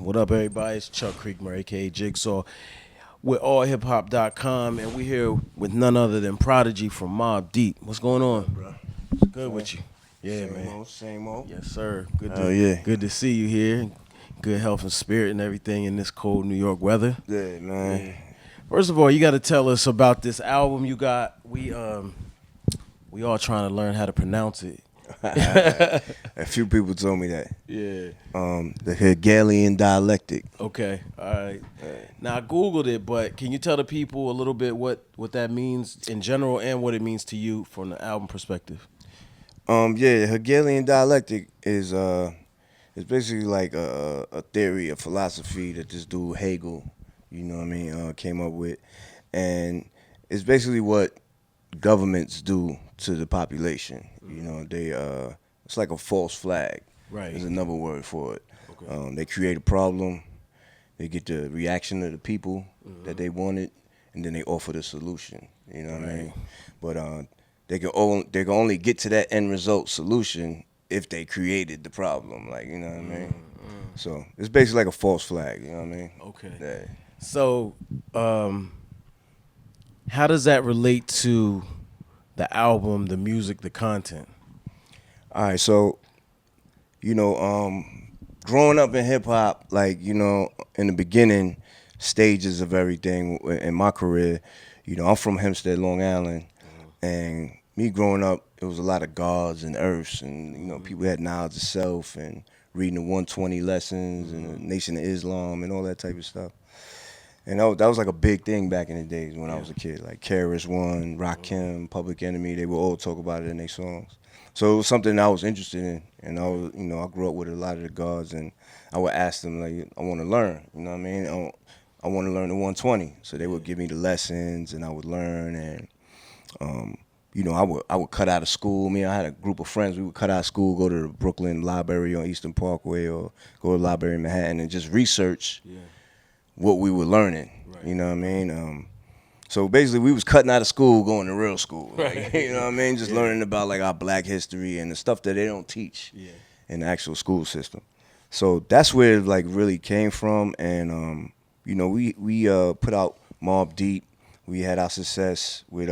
What up, everybody? It's Chuck Creekmer, aka Jigsaw. We're allhiphop.com, and we're here with none other than Prodigy from Mobb Deep. What's going on? Bro. It's good with you. Yeah, Same man. old, same old. Yes, sir. Good to see you here. Good health and spirit and everything in this cold New York weather. Yeah, man. Yeah. First of all, you got to tell us about this album you got. We all trying to learn how to pronounce it. A few people told me that. Yeah. The Hegelian dialectic. Okay. All right. Now I Googled it, but can you tell the people a little bit what that means in general and what it means to you from the album perspective? The Hegelian dialectic is it's basically like a theory, a philosophy that this dude Hegel, came up with, and it's basically what governments do to the population. It's like a false flag. Right. There's another word for it. Okay. They create a problem, they get the reaction of the people that they wanted, and then they offer the solution. You know what I mean? But they can only get to that end result solution if they created the problem. Like, you know what I mean? So it's basically like a false flag. You know what I mean? Okay. Yeah. So, how does that relate to the album, the music, the content? All right, so, growing up in hip hop, in the beginning stages of everything in my career, I'm from Hempstead, Long Island, and me growing up, it was a lot of gods and earths, and people had knowledge of self and reading the 120 lessons and the Nation of Islam and all that type of stuff. And that was like a big thing back in the days when I was a kid. Like KRS One, Rakim, Public Enemy, they would all talk about it in their songs. So it was something I was interested in, and I grew up with a lot of the gods, and I would ask them like, I want to learn, you know what I mean? I want to learn the 120, so they would give me the lessons, and I would learn, and I would cut out of school. I had a group of friends. We would cut out of school, go to the Brooklyn Library on Eastern Parkway, or go to the library in Manhattan, and just research what we were learning. Right. You know what I mean? So basically, we was cutting out of school, going to real school. Like, you know what I mean? Just learning about like our Black history and the stuff that they don't teach in the actual school system. So that's where it like really came from. And we put out Mobb Deep. We had our success with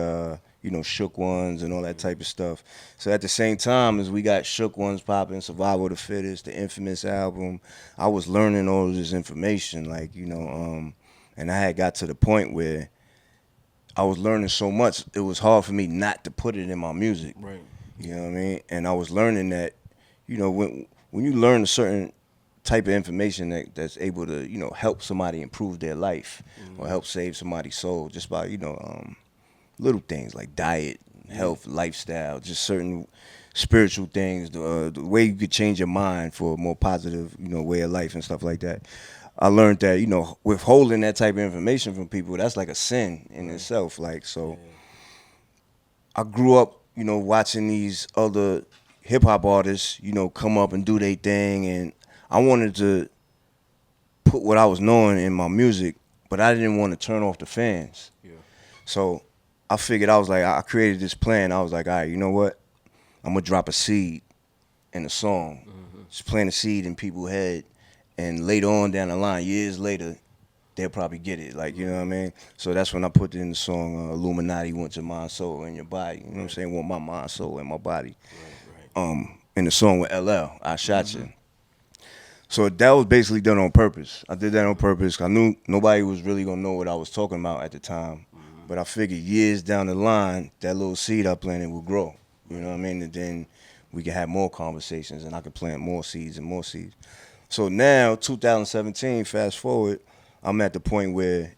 Shook Ones and all that type of stuff. So at the same time as we got Shook Ones popping, Survival of the Fittest, the Infamous album, I was learning all of this information, and I had got to the point where I was learning so much, it was hard for me not to put it in my music. Right. You know what I mean? And I was learning that, when you learn a certain type of information that's able to, help somebody improve their life or help save somebody's soul, just by, little things like diet, health, lifestyle, just certain spiritual things, the way you could change your mind for a more positive, way of life and stuff like that. I learned that, withholding that type of information from people, that's like a sin in itself. I grew up, watching these other hip hop artists, come up and do their thing, and I wanted to put what I was knowing in my music, but I didn't want to turn off the fans. Yeah. So I figured, I created this plan. I was like, all right, you know what? I'm going to drop a seed in a song. Just plant a seed in people's head. And later on down the line, years later, they'll probably get it. You know what I mean? So that's when I put it in the song, Illuminati want your mind, soul, and your body. You know what I'm saying? Want my mind, soul, and my body. Right. In the song with LL, I Shot You. So that was basically done on purpose. I did that on purpose. I knew nobody was really going to know what I was talking about at the time. But I figured years down the line, that little seed I planted will grow. You know what I mean? And then we could have more conversations, and I could plant more seeds and more seeds. So now, 2017, fast forward, I'm at the point where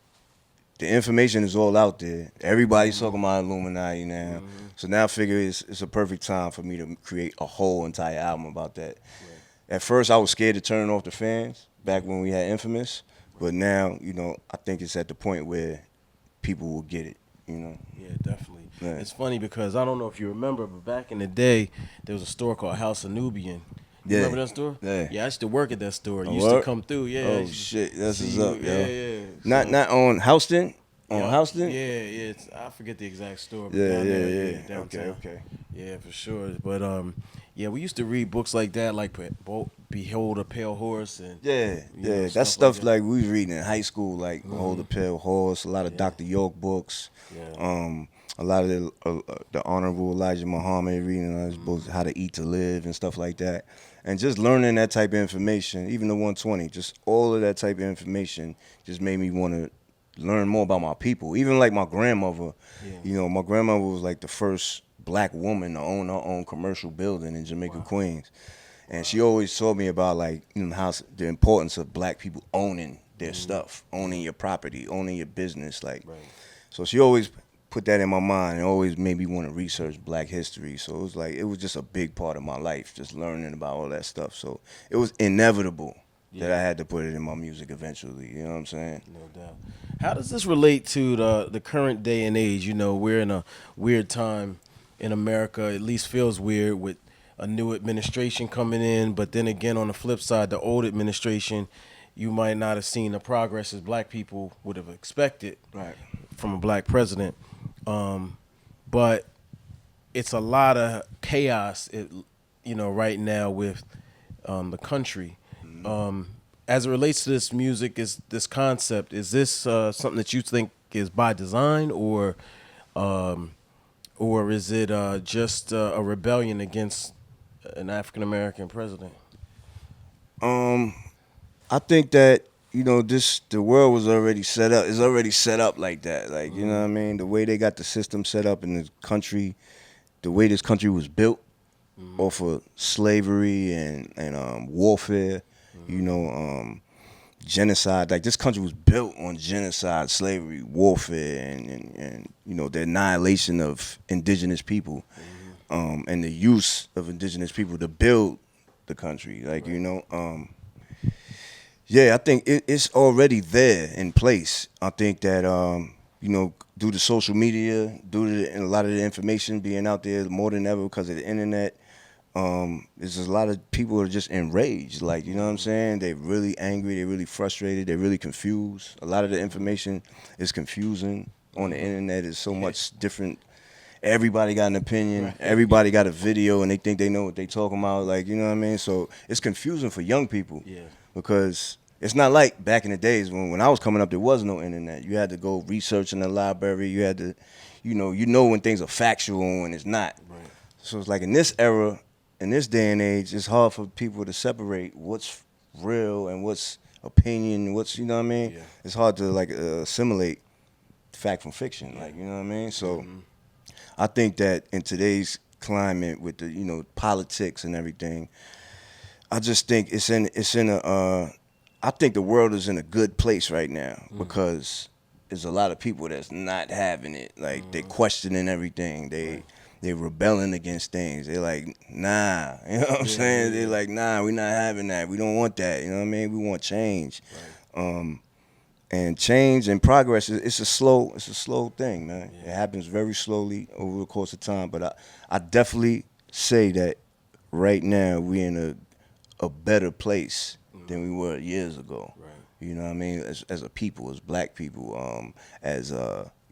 the information is all out there. Everybody's talking about Illuminati now. So now I figure it's a perfect time for me to create a whole entire album about that. Right. At first, I was scared to turn off the fans back when we had Infamous. But now, I think it's at the point where people will get it, Yeah, definitely. Yeah. It's funny because I don't know if you remember, but back in the day, there was a store called House of Nubian. You remember that store? Yeah. I used to work at that store. You used to come through. Yeah. Oh shit, that's what's up, yo. Yeah. Not on Houston. On Houston? Yeah. I forget the exact store. But Yeah. downtown. Okay. Yeah, for sure. But Yeah, we used to read books like that, like Behold a Pale Horse, and Yeah, you know yeah. That's stuff like stuff that. like we was reading in high school, like Hold the Pale Horse, a lot of Yeah, Dr. York books, yeah, um, a lot of the Honorable Elijah Muhammad, reading his books, How to Eat to Live and stuff like that. And just learning that type of information, even the 120, just all of that type of information just made me want to learn more about my people. Even like my grandmother, yeah. my grandmother was like the first black woman to own her own commercial building in Jamaica, Wow, Queens. And wow. she always told me about like how the importance of black people owning their stuff, Yeah, owning your property, owning your business. Like, right. so she always put that in my mind and always made me want to research black history. So it was just a big part of my life, just learning about all that stuff. So it was inevitable that Yeah, I had to put it in my music eventually. You know what I'm saying? no doubt. How does this relate to the current day and age? You know, we're in a weird time in America. At least feels weird with a new administration coming in, but then again, on the flip side, the old administration, you might not have seen the progress as black people would have expected Right. from a black president. But it's a lot of chaos, right now with the country. Um, as it relates to this music, is this concept? Is this something that you think is by design, um, or is it just a rebellion against an African American president? Um, I think that the world was already set up. It's already set up like that. Like you know Mm-hmm. what I mean. The way they got the system set up in the country, the way this country was built Mm-hmm. off of slavery and warfare, you Mm-hmm. know, genocide. Like this country was built on genocide, slavery, warfare, and the annihilation of indigenous people, Mm-hmm. and the use of indigenous people to build the country. Like Right. yeah, I think it's already there in place. I think that due to social media, due to a lot of the information being out there more than ever because of the internet, there's a lot of people who are just enraged. Like you know what I'm Mm-hmm. saying? They're really angry. They're really frustrated. They're really confused. A lot of the Mm-hmm. information is confusing on the Mm-hmm. internet. It's so Yeah. much different. Everybody got an opinion. Right. Everybody got a video, and they think they know what they talking about. Like you know what I mean? So it's confusing for young people Yeah. because it's not like back in the days when I was coming up. There was no internet. You had to go research in the library. You had to, you know when things are factual and when it's not. Right. So it's like in this era, in this day and age, it's hard for people to separate what's real and what's opinion. What's you know what I mean? Yeah. It's hard to like assimilate fact from fiction. Yeah. Like you know what I mean? So. Mm-hmm. I think that in today's climate with the politics and everything, I just think it's in a I think the world is in a good place right now because there's a lot of people that's not having it. Like they Mm-hmm. questioning everything. Right. They rebelling against things. They like, nah. You know what I'm Yeah. Yeah. saying? They Yeah. like, nah, we're not having that. We don't want that. You know what I mean? We want change. Right. Um, and change and progress it's a slow thing, man. Yeah. It happens very slowly over the course of time, but I definitely say that right now we're in a better place than we were years ago. Right. You know what I mean? As a people, as black people, as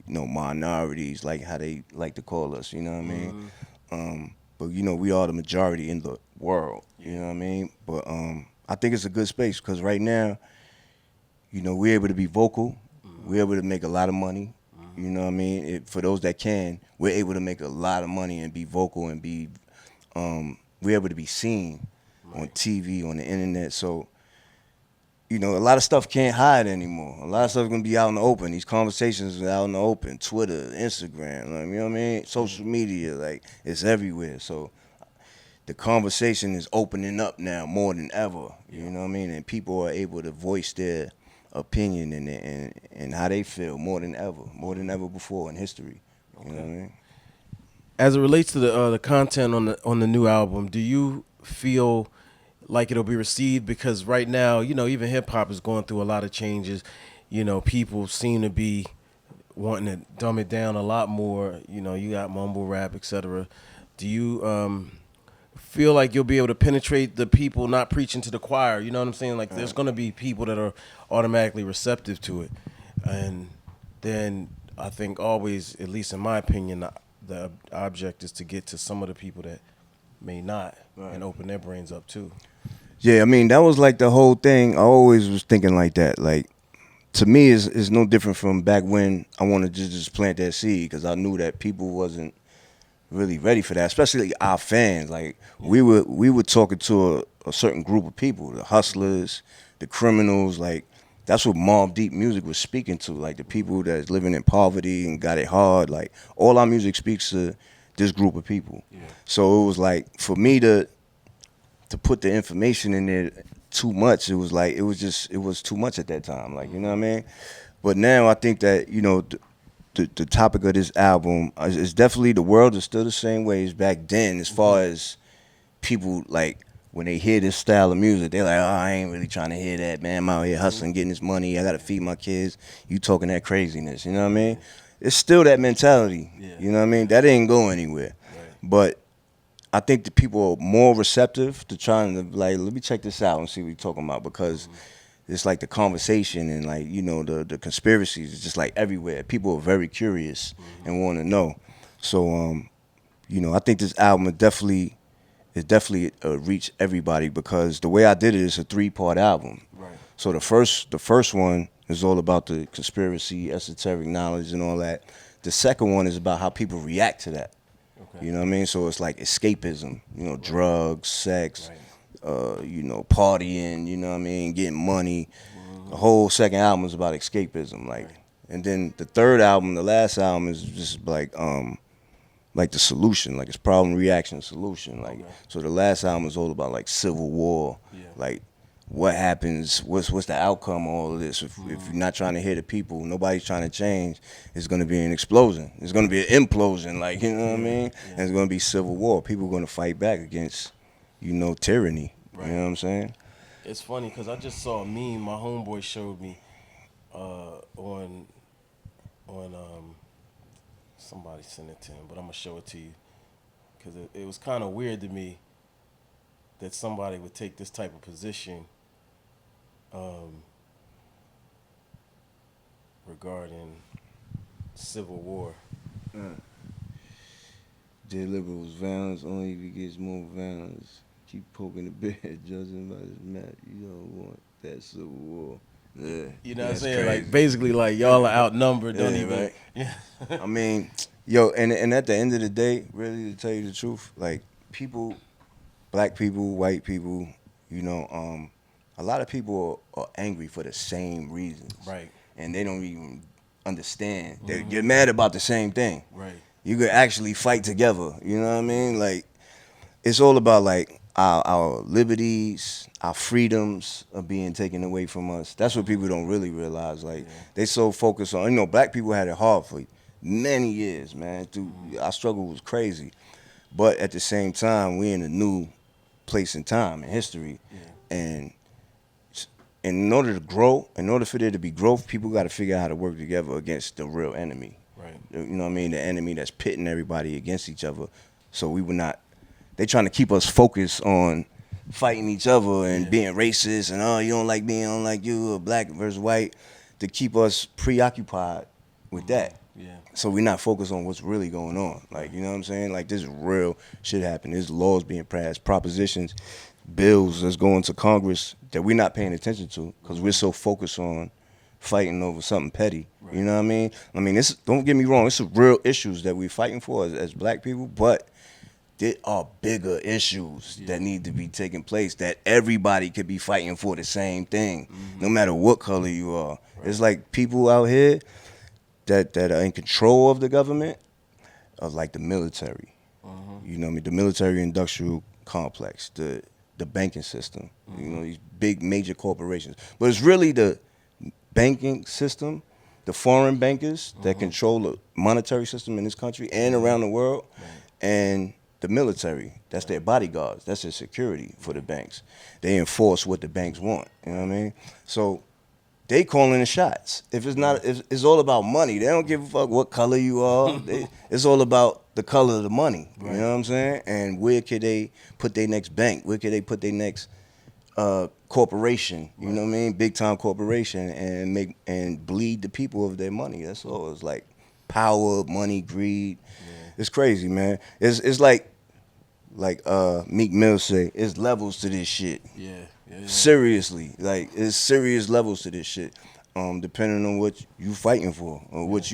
minorities, like how they like to call us. You know what I mean? Mm-hmm. But we are the majority in the world. You Yeah. know what I mean? But I think it's a good space because right now, we're able to be vocal. Mm-hmm. We're able to make a lot of money. Mm-hmm. You know what I mean? For those that can, we're able to make a lot of money and be vocal and we're able to be seen on Right. TV, on the internet. So, a lot of stuff can't hide anymore. A lot of stuff is gonna be out in the open. These conversations are out in the open. Twitter, Instagram, like, you know what I mean? Social media, like it's everywhere. So the conversation is opening up now more than ever. You Yeah. know what I mean? And people are able to voice their opinion and how they feel more than ever before in history. You know what I Okay. mean? As it relates to the content on the new album, do you feel like it'll be received? Because right now, even hip hop is going through a lot of changes. People seem to be wanting to dumb it down a lot more. You got mumble rap, etc. Do you feel like you'll be able to penetrate the people not preaching to the choir? You know what I'm saying? Like there's Right. going to be people that are automatically receptive to it, and then I think always, at least in my opinion, the object is to get to some of the people that may not. and open their brains up too. Yeah, I mean that was like the whole thing. I always was thinking like that. Like to me, is no different from back when I wanted to just plant that seed because I knew that people wasn't really ready for that, especially our fans. Like Yeah. we were talking to a certain group of people, the hustlers, the criminals. Like that's what Mobb Deep music was speaking to. Like the people that's living in poverty and got it hard. Like all our music speaks to this group of people. Yeah. So it was like for me to put the information in there too much. It was like it was too much at that time. Like you know what I mean. But now I think that the topic of this album is definitely the world is still the same way as back then as far as people like when they hear this style of music they're like, oh, I ain't really trying to hear that, man. I'm out here hustling, getting this money, I gotta feed my kids, you talking that craziness, you know what I mean? It's still that mentality. Yeah. You know what I mean? That ain't go anywhere. Right. But I think the people are more receptive to trying to like, let me check this out and see what you're talking about because it's like the conversation and like the conspiracies is just like everywhere. People are very curious and want to know. So I think this album is definitely reach everybody because the way I did it is a 3-part album. Right. So the first one is all about the conspiracy, esoteric knowledge, and all that. The second one is about how people react to that. Okay. You know what I mean? So it's like escapism, drugs, sex, partying, you know what I mean, getting money. The whole second album is about escapism, like. And then the third album, the last album, is just like the solution, like it's problem, reaction, solution, like. Okay. So the last album is all about like civil war, Yeah. like what happens, what's the outcome of all of this. If you're not trying to hear the people, nobody's trying to change, it's gonna be an explosion. It's gonna be an implosion, like you know what I mean. Yeah. And it's gonna be civil war. People are gonna fight back against, tyranny. Right. You know what I'm saying? It's funny because I just saw a meme my homeboy showed me on somebody sent it to him, but I'm gonna show it to you because it was kind of weird to me that somebody would take this type of position regarding civil war. Dear liberals, violence only begets more violence. Keep poking the bear, judging by his mat. You don't want that civil war. Yeah, You know what I'm that's saying? crazy. Like basically, like y'all are outnumbered. Don't Yeah, even. right. Yeah. I mean, yo, and at the end of the day, really, to tell you the truth, like people, black people, white people, a lot of people are angry for the same reasons, Right. and they don't even understand. They're mad about the same thing. Right. You could actually fight together. You know what I mean? Like, it's all about like our liberties, our freedoms are being taken away from us. That's what people don't really realize. Like, they so focused on, black people had it hard for many years, man. Our struggle was crazy. But at the same time, we're in a new place in time in history. Yeah. And in order to grow, in order for there to be growth, people got to figure out how to work together against the real enemy. Right. You know what I mean? The enemy that's pitting everybody against each other. So we would not. They trying to keep us focused on fighting each other and being racist and you don't like me, I don't like you, or black versus white, to keep us preoccupied with that. Yeah. So we're not focused on what's really going on. Like, you know what I'm saying? Like, this real shit happening. There's laws being passed, propositions, bills that's going to Congress that we're not paying attention to because we're so focused on fighting over something petty. Right. You know what I mean? I mean, don't get me wrong. It's real issues that we're fighting for as black people, but there are bigger issues that need to be taking place that everybody could be fighting for the same thing, no matter what color you are. Right. It's like people out here that are in control of the government are like the military. You know what I mean? The military-industrial complex, the banking system, these big major corporations. But it's really the banking system, the foreign bankers that control the monetary system in this country and around the world, and the military. That's their bodyguards. That's their security for the banks. They enforce what the banks want. You know what I mean? So they calling the shots. If it's all about money. They don't give a fuck what color you are. It's all about the color of the money. Right. You know what I'm saying? And where could they put their next bank? Where could they put their next corporation? You know what I mean? Big time corporation and bleed the people of their money. That's all. It's like power, money, greed. Yeah. It's crazy, man. It's like like Meek Mill say, it's levels to this shit. Yeah, yeah. Seriously, like it's serious levels to this shit. Depending on what you fighting for or what's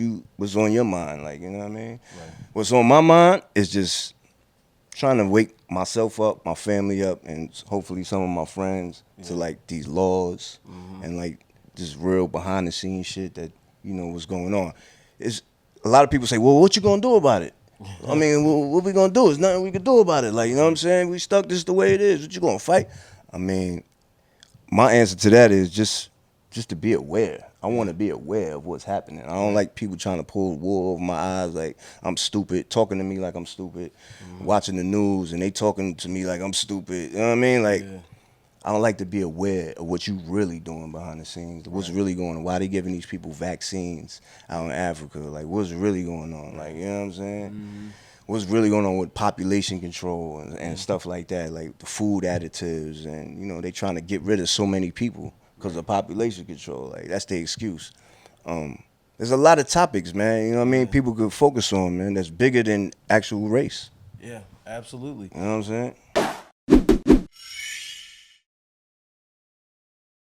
on your mind, like you know what I mean. Right. What's on my mind is just trying to wake myself up, my family up, and hopefully some of my friends to like these laws and like just real behind the scenes shit that what's going on. It's a lot of people say, well, what you gonna do about it? I mean, what we gonna do? There's nothing we can do about it. Like, you know what I'm saying? We stuck this the way it is. What you gonna fight? I mean, my answer to that is just to be aware. I want to be aware of what's happening. I don't like people trying to pull wool over my eyes like I'm stupid, talking to me like I'm stupid, watching the news and they talking to me like I'm stupid. You know what I mean? Like, I don't like to be aware of what you really doing behind the scenes, what's really going on, why they giving these people vaccines out in Africa, like what's really going on, like, you know what I'm saying? What's really going on with population control and stuff like that, like the food additives, and they trying to get rid of so many people because of population control. Like that's the excuse. There's a lot of topics, man. You know what I mean? People could focus on, man. That's bigger than actual race. Yeah, absolutely. You know what I'm saying?